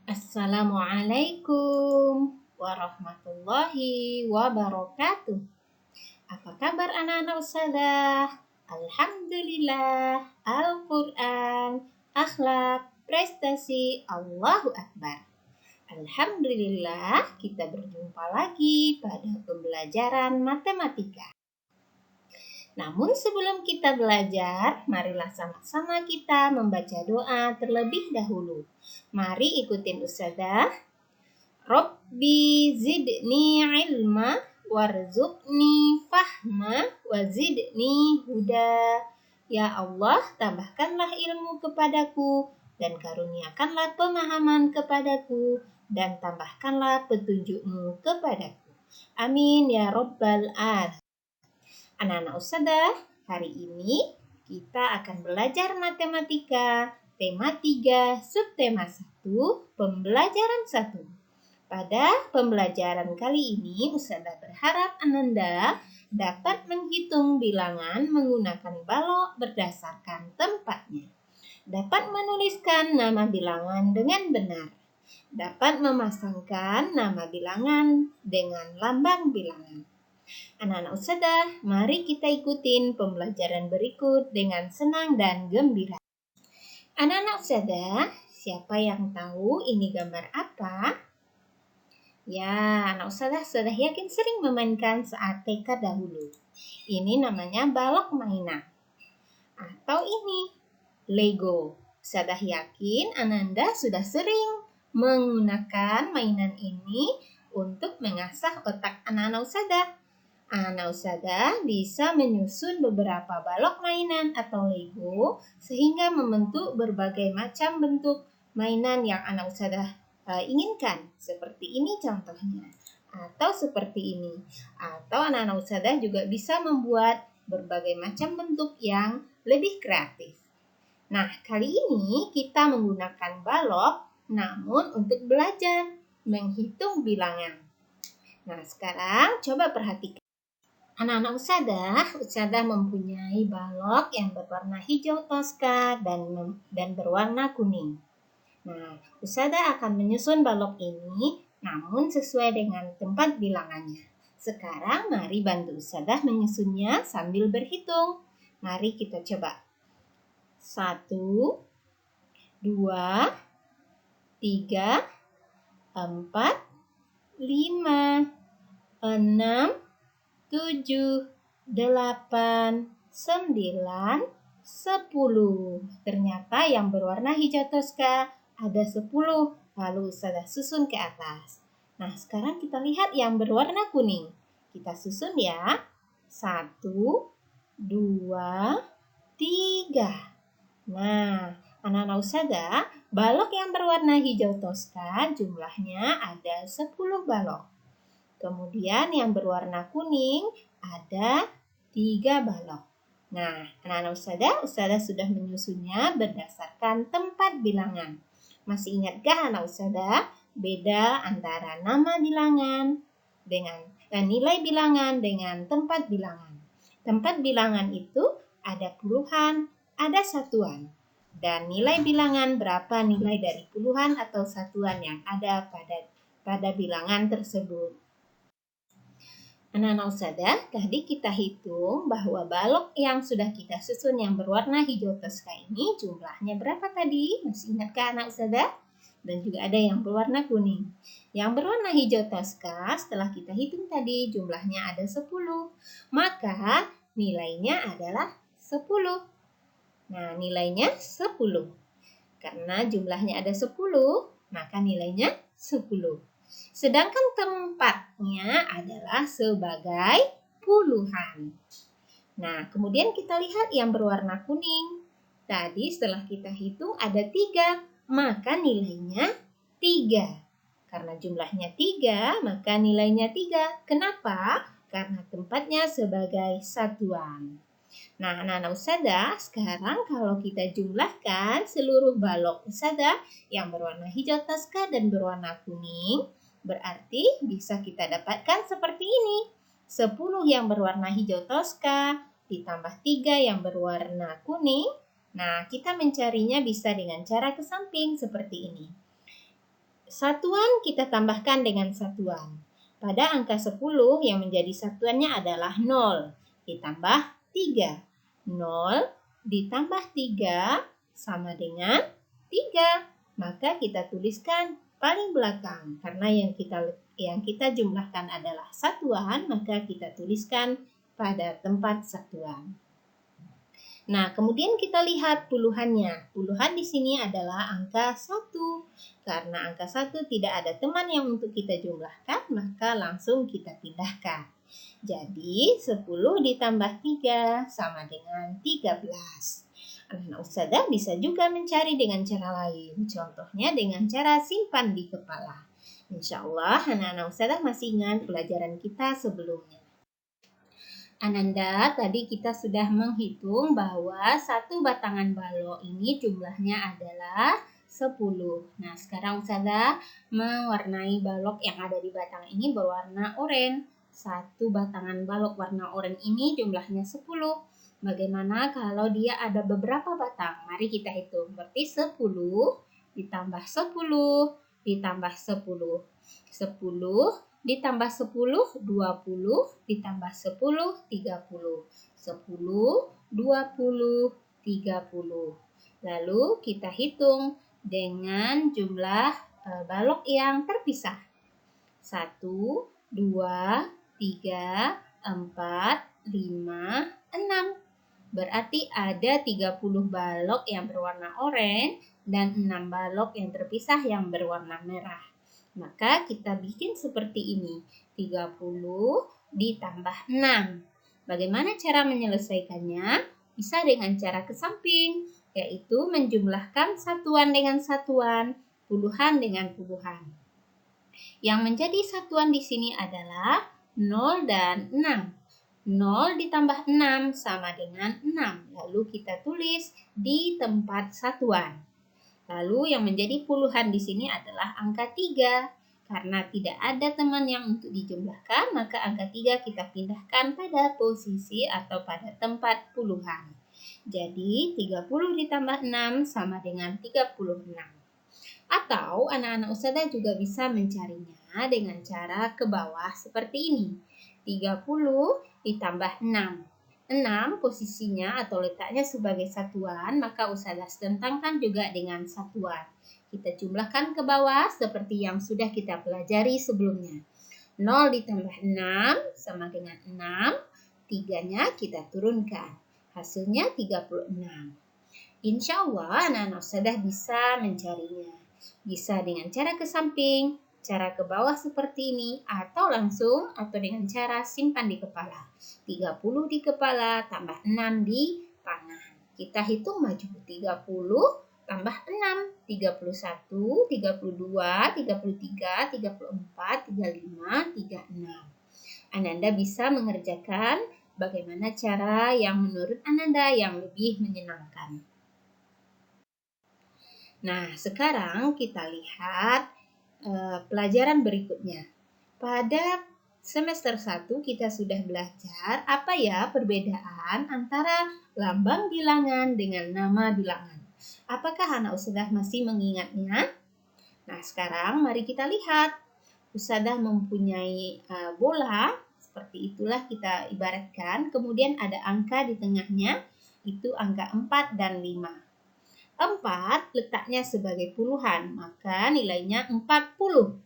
Assalamualaikum warahmatullahi wabarakatuh. Apa kabar anak-anak ustazah? Alhamdulillah, Al-Quran, akhlak, prestasi, Allahu Akbar. Alhamdulillah, kita berjumpa lagi pada pembelajaran matematika. Namun sebelum kita belajar, marilah sama-sama kita membaca doa terlebih dahulu. Mari ikutin ustazah. Rabbi zidni ilma warzuqni fahma wazidni huda. Ya Allah, tambahkanlah ilmu kepadaku dan karuniakanlah pemahaman kepadaku dan tambahkanlah petunjukmu kepadaku. Amin ya rabbal alamin. Anak-anak ustazah, hari ini kita akan belajar matematika tema 3, subtema 1, pembelajaran 1. Pada pembelajaran kali ini, ustazah berharap Ananda dapat menghitung bilangan menggunakan balok berdasarkan tempatnya. Dapat menuliskan nama bilangan dengan benar. Dapat memasangkan nama bilangan dengan lambang bilangan. Anak-anak ustazah, mari kita ikutin pembelajaran berikut dengan senang dan gembira. Anak-anak ustazah, siapa yang tahu ini gambar apa? Ya, anak ustazah sudah yakin sering memainkan saat TK dahulu. Ini namanya balok mainan. Atau ini, Lego. Ustazah yakin Ananda sudah sering menggunakan mainan ini untuk mengasah otak anak-anak ustazah. Anak ustazah bisa menyusun beberapa balok mainan atau Lego sehingga membentuk berbagai macam bentuk mainan yang anak ustazah inginkan. Seperti ini contohnya. Atau seperti ini. Atau anak-anak ustazah juga bisa membuat berbagai macam bentuk yang lebih kreatif. Nah, kali ini kita menggunakan balok namun untuk belajar menghitung bilangan. Nah, sekarang coba perhatikan. Anak-anak ustazah mempunyai balok yang berwarna hijau toska dan berwarna kuning. Nah, ustazah akan menyusun balok ini namun sesuai dengan tempat bilangannya. Sekarang mari bantu ustazah menyusunnya sambil berhitung. Mari kita coba. 1, 2, 3, 4, 5, 6, 7, 8, 9, 10. Ternyata yang berwarna hijau toska ada 10. Lalu ustazah susun ke atas. Nah, sekarang kita lihat yang berwarna kuning. Kita susun ya. 1, 2, 3. Nah, anak-anak ustazah, balok yang berwarna hijau toska jumlahnya ada 10 balok. Kemudian yang berwarna kuning ada 3 balok. Nah, anak-anak ustazah sudah menyusunnya berdasarkan tempat bilangan. Masih ingatkah anak ustazah beda antara nama bilangan dengan nilai bilangan dengan tempat bilangan? Tempat bilangan itu ada puluhan, ada satuan. Dan nilai bilangan berapa nilai dari puluhan atau satuan yang ada pada bilangan tersebut. Anak-anak ustazah, tadi kita hitung bahwa balok yang sudah kita susun yang berwarna hijau toska ini jumlahnya berapa tadi? Masih ingatkah anak ustazah? Dan juga ada yang berwarna kuning. Yang berwarna hijau toska setelah kita hitung tadi jumlahnya ada 10. Maka nilainya adalah 10. Nah, nilainya 10. Karena jumlahnya ada 10, maka nilainya 10. Sedangkan tempatnya adalah sebagai puluhan. Nah, kemudian kita lihat yang berwarna kuning. Tadi setelah kita hitung ada 3, maka nilainya 3. Karena jumlahnya 3, maka nilainya 3. Kenapa? Karena tempatnya sebagai satuan. Nah, anak-anak ustazah, sekarang kalau kita jumlahkan seluruh balok ustazah yang berwarna hijau toska dan berwarna kuning, berarti bisa kita dapatkan seperti ini. 10 yang berwarna hijau toska ditambah 3 yang berwarna kuning. Nah, kita mencarinya bisa dengan cara ke samping seperti ini. Satuan kita tambahkan dengan satuan. Pada angka 10 yang menjadi satuannya adalah 0 ditambah 3. 0 ditambah 3 sama dengan 3. Maka kita tuliskan paling belakang. Karena yang kita jumlahkan adalah satuan, maka kita tuliskan pada tempat satuan. Nah, kemudian kita lihat puluhannya. Puluhan di sini adalah angka 1. Karena angka 1 tidak ada teman yang untuk kita jumlahkan, maka langsung kita pindahkan. Jadi, 10 ditambah 3 sama dengan 13. Anak-anak Ustazah bisa juga mencari dengan cara lain. Contohnya dengan cara simpan di kepala. Insya Allah, anak-anak Ustazah masih ingat pelajaran kita sebelumnya. Ananda, tadi kita sudah menghitung bahwa satu batangan balok ini jumlahnya adalah 10. Nah, sekarang Ustazah mewarnai balok yang ada di batang ini berwarna oranye. Satu batangan balok warna oranye ini jumlahnya 10. Bagaimana kalau dia ada beberapa batang? Mari kita hitung. Berarti 10 ditambah 10 ditambah 10. 10 ditambah 10, 20, ditambah 10, 30. 10, 20, 30. Lalu kita hitung dengan jumlah balok yang terpisah. 1, 2, 3, 4, 5, 6. Berarti ada 30 balok yang berwarna oranye dan 6 balok yang terpisah yang berwarna merah. Maka kita bikin seperti ini, 30 ditambah 6. Bagaimana cara menyelesaikannya? Bisa dengan cara ke samping, yaitu menjumlahkan satuan dengan satuan, puluhan dengan puluhan. Yang menjadi satuan di sini adalah 0 dan 6. 0 ditambah 6 sama dengan 6. Lalu kita tulis di tempat satuan. Lalu yang menjadi puluhan di sini adalah angka 3. Karena tidak ada teman yang untuk dijumlahkan, maka angka 3 kita pindahkan pada posisi atau pada tempat puluhan. Jadi 30 ditambah 6 sama dengan 36. Atau anak-anak Ustazah juga bisa mencarinya dengan cara ke bawah seperti ini. 30 ditambah 6. 6 posisinya atau letaknya sebagai satuan, maka Ustazah tentangkan juga dengan satuan. Kita jumlahkan ke bawah seperti yang sudah kita pelajari sebelumnya. 0 ditambah 6 sama dengan 6, 3-nya kita turunkan. Hasilnya 36. Insya Allah anak-anak Ustazah bisa mencarinya. Bisa dengan cara ke samping, cara ke bawah seperti ini, atau langsung atau dengan cara simpan di kepala. 30 di kepala tambah 6 di tangan. Kita hitung maju. 30 tambah 6. 31, 32, 33, 34, 35, 36. Ananda bisa mengerjakan bagaimana cara yang menurut Ananda yang lebih menyenangkan. Nah, sekarang kita lihat pelajaran berikutnya. Pada semester 1 kita sudah belajar apa ya perbedaan antara lambang bilangan dengan nama bilangan. Apakah anak Ustazah masih mengingatnya? Nah, sekarang mari kita lihat. Ustazah mempunyai bola, seperti itulah kita ibaratkan. Kemudian ada angka di tengahnya, itu angka 4 dan 5. 4 letaknya sebagai puluhan, maka nilainya 40.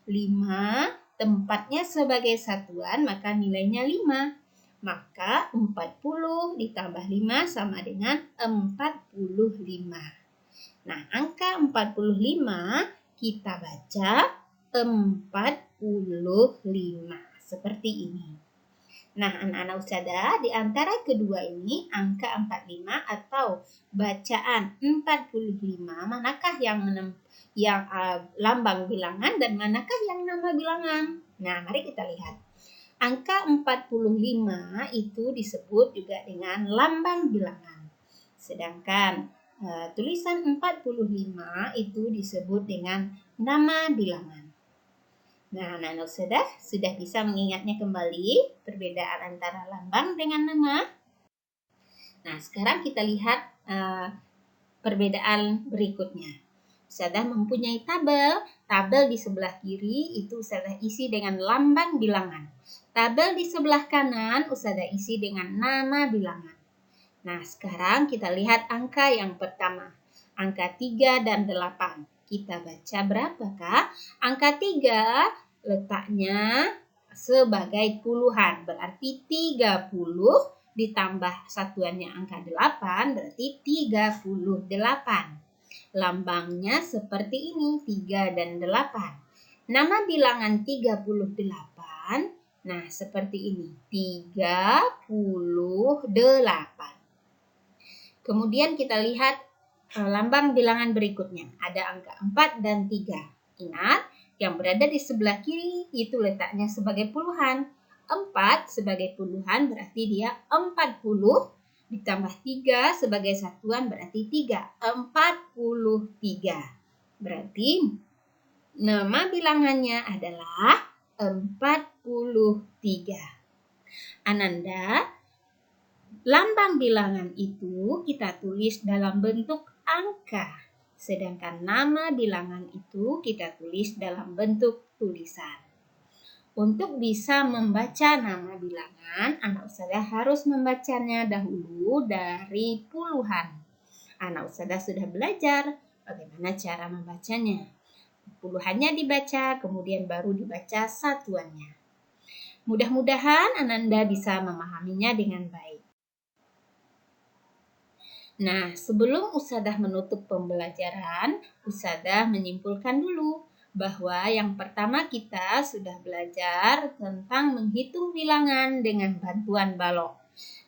5 tempatnya sebagai satuan, maka nilainya 5. Maka 40 ditambah 5 sama dengan 45. Nah, angka 45 kita baca 45. Seperti ini. Nah, anak-anak Ustazah, di antara kedua ini, angka 45 atau bacaan 45, manakah yang lambang bilangan dan manakah yang nama bilangan? Nah, mari kita lihat. Angka 45 itu disebut juga dengan lambang bilangan. Sedangkan tulisan 45 itu disebut dengan nama bilangan. Nah, anak-anak sudah bisa mengingatnya kembali perbedaan antara lambang dengan nama. Nah, sekarang kita lihat perbedaan berikutnya. Ustazah mempunyai tabel. Tabel di sebelah kiri itu Ustazah isi dengan lambang bilangan. Tabel di sebelah kanan Ustazah isi dengan nama bilangan. Nah, sekarang kita lihat angka yang pertama. Angka 3 dan 8. Kita baca berapakah? Angka 3 letaknya sebagai puluhan. Berarti 30 ditambah satuannya angka 8 berarti 38. Lambangnya seperti ini, 3 dan 8. Nama bilangan 38, nah seperti ini, 38. Kemudian kita lihat lambang bilangan berikutnya. Ada angka 4 dan 3. Ingat, yang berada di sebelah kiri itu letaknya sebagai puluhan. 4 sebagai puluhan berarti dia 40. Ditambah 3 sebagai satuan berarti 3. 43. Berarti nama bilangannya adalah 43. Ananda, lambang bilangan itu kita tulis dalam bentuk angka. Sedangkan nama bilangan itu kita tulis dalam bentuk tulisan. Untuk bisa membaca nama bilangan, anak ustazah harus membacanya dahulu dari puluhan. Anak ustazah sudah belajar bagaimana cara membacanya. Puluhannya dibaca, kemudian baru dibaca satuannya. Mudah-mudahan Ananda bisa memahaminya dengan baik. Nah, sebelum ustazah menutup pembelajaran, ustazah menyimpulkan dulu bahwa yang pertama kita sudah belajar tentang menghitung bilangan dengan bantuan balok,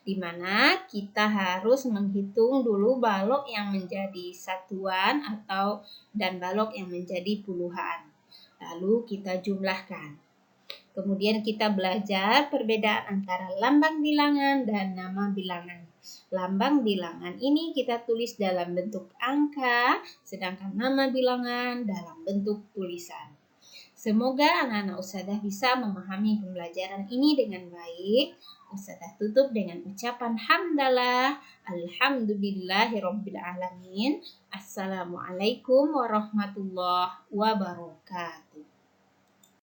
di mana kita harus menghitung dulu balok yang menjadi satuan dan balok yang menjadi puluhan. Lalu kita jumlahkan. Kemudian kita belajar perbedaan antara lambang bilangan dan nama bilangan. Lambang bilangan ini kita tulis dalam bentuk angka, sedangkan nama bilangan dalam bentuk tulisan. Semoga anak-anak ustazah bisa memahami pembelajaran ini dengan baik. Ustazah tutup dengan ucapan hamdalah, alhamdulillahirabbil alamin. Assalamualaikum warahmatullahi wabarakatuh.